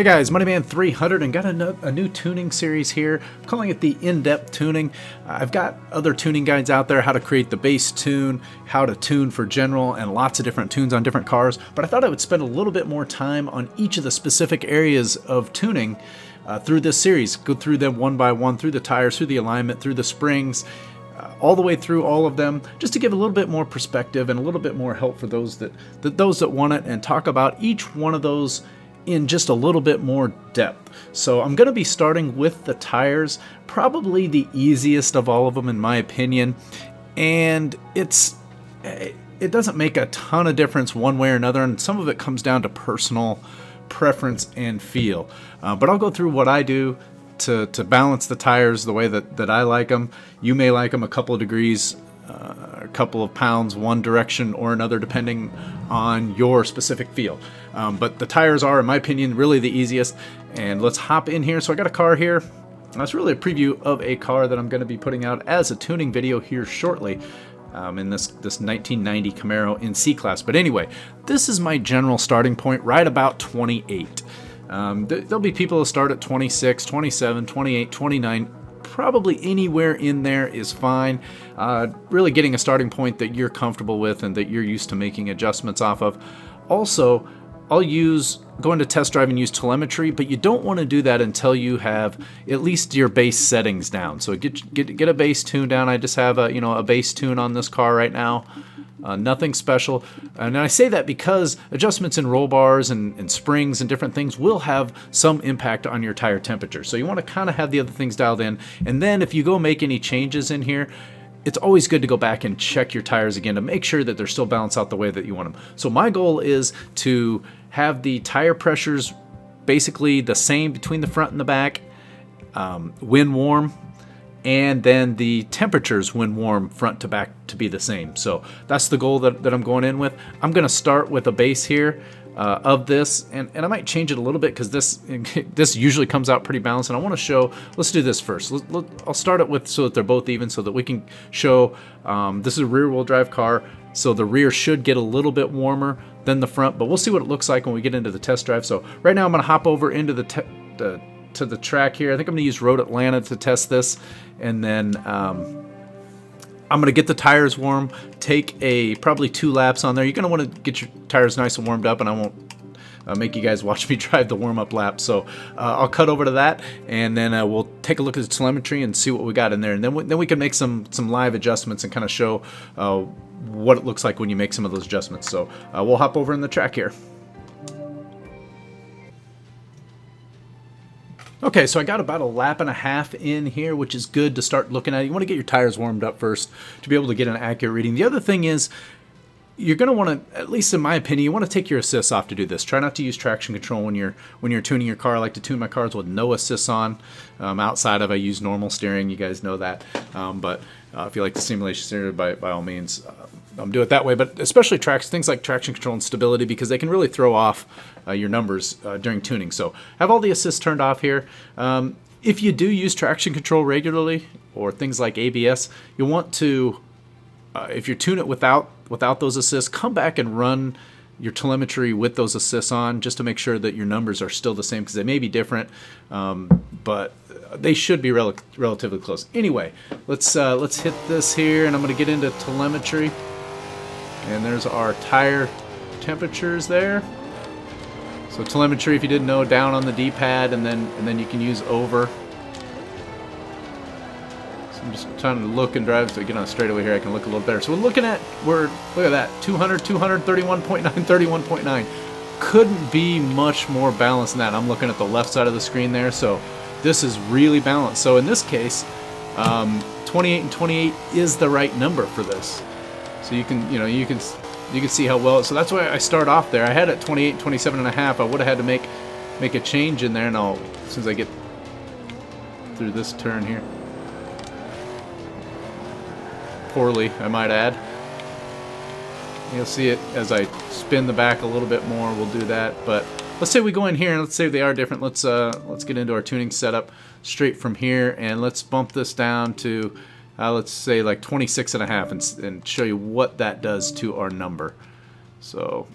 Hey guys, Moneyman300 and got a new tuning series here. I'm calling it the in-depth tuning. I've got other tuning guides out there, how to create the base tune, how to tune for general, and lots of different tunes on different cars. But I thought I would spend a little bit more time on each of the specific areas of tuning through this series. Go through them one by one, through the tires, through the alignment, through the springs, all the way through all of them, just to give a little bit more perspective and a little bit more help for those that want it, and talk about each one of those in just a little bit more depth. So I'm going to be starting with the tires, probably the easiest of all of them in my opinion, and it doesn't make a ton of difference one way or another, and some of it comes down to personal preference and feel. But I'll go through what I do to balance the tires the way that I like them. You may like them a couple of degrees, a couple of pounds one direction or another, depending on your specific feel. But the tires are, in my opinion, really the easiest. And let's hop in here. So I got a car here. That's really a preview of a car that I'm going to be putting out as a tuning video here shortly, in this 1990 Camaro in C-Class. But anyway, this is my general starting point, right about 28. There'll be people who start at 26, 27, 28, 29. Probably anywhere in there is fine. Really getting a starting point that you're comfortable with and that you're used to making adjustments off of. Also, I'll go into test drive and use telemetry, but you don't want to do that until you have at least your base settings down. So get a base tune down. I just have a base tune on this car right now. Nothing special. And I say that because adjustments in roll bars and springs and different things will have some impact on your tire temperature. So you want to kind of have the other things dialed in. And then if you go make any changes in here, it's always good to go back and check your tires again to make sure that they're still balanced out the way that you want them. So my goal is to have the tire pressures basically the same between the front and the back, when warm, and then the temperatures when warm front to back to be the same. So that's the goal that I'm going in with. I'm going to start with a base here of this, and I might change it a little bit because this usually comes out pretty balanced, and I want to show, let's do this first. I'll start it with so that they're both even, so that we can show this is a rear wheel drive car, so the rear should get a little bit warmer than the front, but we'll see what it looks like when we get into the test drive. So right now I'm going to hop over into to the track here. I think I'm going to use Road Atlanta to test this, and then I'm going to get the tires warm, take probably 2 laps on there. You're going to want to get your tires nice and warmed up, and I won't make you guys watch me drive the warm-up lap. So I'll cut over to that, and then we'll take a look at the telemetry and see what we got in there, and then we can make some live adjustments and kind of show what it looks like when you make some of those adjustments. So we'll hop over in the track here. Okay, so I got about a lap and a half in here, which is good to start looking at. You want to get your tires warmed up first to be able to get an accurate reading. The other thing is, you're going to want to, at least in my opinion, you want to take your assists off to do this. Try not to use traction control when you're tuning your car. I like to tune my cars with no assists on. Outside of, I use normal steering. You guys know that. But if you like the simulation steering, by all means, do it that way. But especially things like traction control and stability, because they can really throw off your numbers during tuning. So have all the assists turned off here. If you do use traction control regularly, or things like ABS, you want to, if you tune it without those assists, come back and run your telemetry with those assists on, just to make sure that your numbers are still the same, because they may be different, but they should be relatively close. Anyway, let's hit this here, and I'm going to get into telemetry, and there's our tire temperatures there. So telemetry, if you didn't know, down on the D-pad, and then you can use over. So I'm just trying to look and drive, so I get on a straightaway here, I can look a little better. So look at that, 200, 31.9, 31.9. Couldn't be much more balanced than that. I'm looking at the left side of the screen there, so this is really balanced. So in this case, 28 and 28 is the right number for this. So you can see how well. So that's why I start off there. I had it 28, 27 and a half. I would have had to make a change in there, and as soon as I get through this turn here, poorly, I might add. You'll see it as I spin the back a little bit more. We'll do that, but let's say we go in here and let's say they are different. Let's get into our tuning setup straight from here, and let's bump this down to let's say like 26 and a half, and show you what that does to our number. So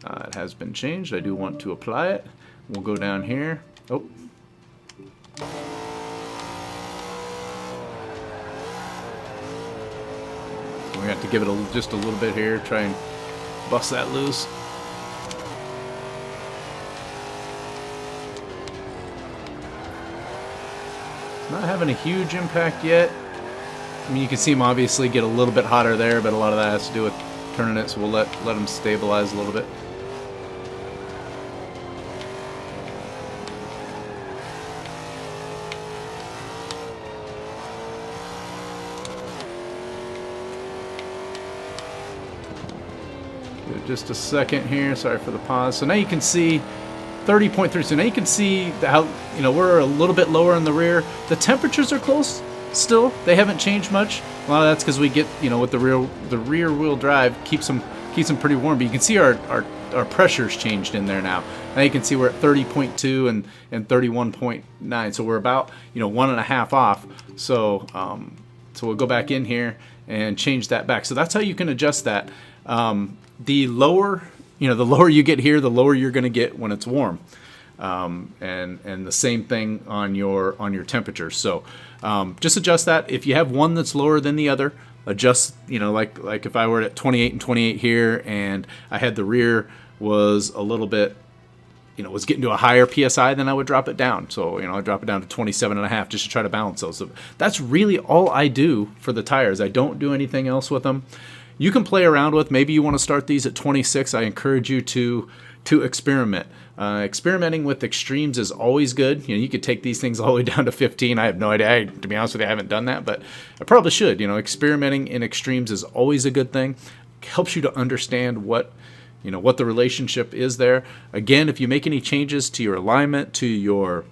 it has been changed. I do want to apply it. we'll go down here. Oh. We have to give it just a little bit here, try and bust that loose. It's not having a huge impact yet. I mean, you can see them obviously get a little bit hotter there, but a lot of that has to do with turning it, so we'll let them stabilize a little bit. Just a second here. Sorry for the pause. So now you can see 30.3. So now you can see how, you know, we're a little bit lower in the rear. The temperatures are close still. They haven't changed much. A lot of that's because we get, you know, with the rear wheel drive keeps them pretty warm. But you can see our pressure's changed in there now. Now you can see we're at 30.2 and 31.9. So we're about, you know, 1.5 off. So so we'll go back in here and change that back. So that's how you can adjust that. The lower, you know, the lower you get here, the lower you're going to get when it's warm, and the same thing on your temperature. So just adjust that. If you have one that's lower than the other, adjust. You know, like if I were at 28 and 28 here, and I had the rear was a little bit, you know, was getting to a higher PSI, then I would drop it down. So, you know, I drop it down to 27.5 just to try to balance those. So that's really all I do for the tires. I don't do anything else with them. You can play around with. Maybe you want to start these at 26. I encourage you to experiment. Experimenting with extremes is always good. You know, you could take these things all the way down to 15. I have no idea. To be honest with you, I haven't done that, but I probably should. You know, experimenting in extremes is always a good thing. It helps you to understand what, you know, what the relationship is there. Again, if you make any changes to your alignment, to your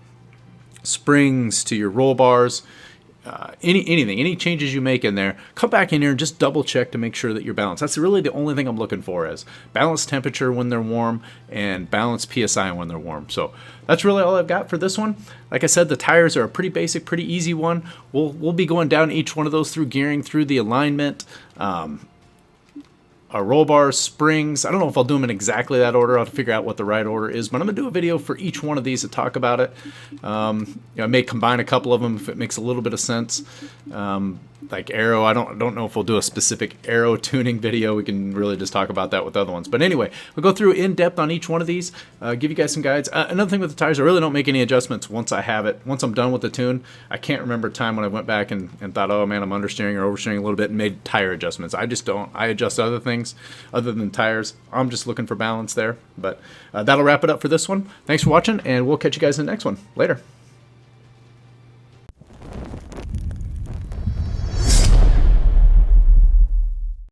springs, to your roll bars, any changes you make in there, come back in here and just double check to make sure that you're balanced. That's really the only thing I'm looking for, is balanced temperature when they're warm and balanced PSI when they're warm. So that's really all I've got for this one. Like I said, the tires are a pretty basic, pretty easy one. We'll be going down each one of those through gearing, through the alignment, our roll bars, springs. I don't know if I'll do them in exactly that order. I'll have to figure out what the right order is, but I'm going to do a video for each one of these to talk about it. You know, I may combine a couple of them if it makes a little bit of sense. Like aero, I don't know if we'll do a specific aero tuning video. We can really just talk about that with other ones. But anyway, we'll go through in depth on each one of these, give you guys some guides. Another thing with the tires, I really don't make any adjustments once I have it. Once I'm done with the tune, I can't remember a time when I went back and thought, oh man, I'm understeering or oversteering a little bit, and made tire adjustments. I just don't. I adjust other things other than tires. I'm just looking for balance there. But that'll wrap it up for this one. Thanks for watching, and we'll catch you guys in the next one. Later.